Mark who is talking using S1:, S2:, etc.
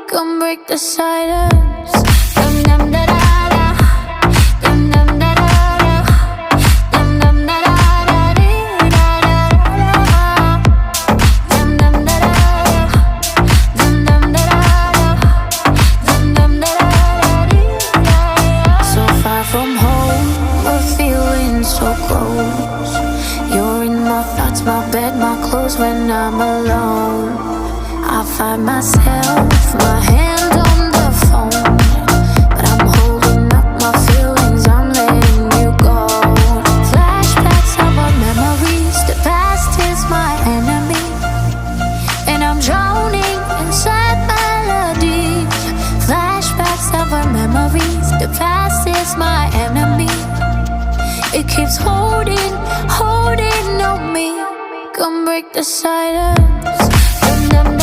S1: Come break the silence. Dum dum da da da. Dum dum da da da. Dum dum da da da dee da da da. Dum dum da da da. Dum dum da da da. Dum dum da da dee da da. So far from home, but feeling so close. You're in my thoughts, my bed, my clothes when I'm alone. I find myself, my hand on the phone, but I'm holding up my feelings, I'm letting you go. Flashbacks of our memories, the past is my enemy, and I'm drowning in sad melodies. Flashbacks of our memories, the past is my enemy. It keeps holding on me. Come break the silence. Dum, dum,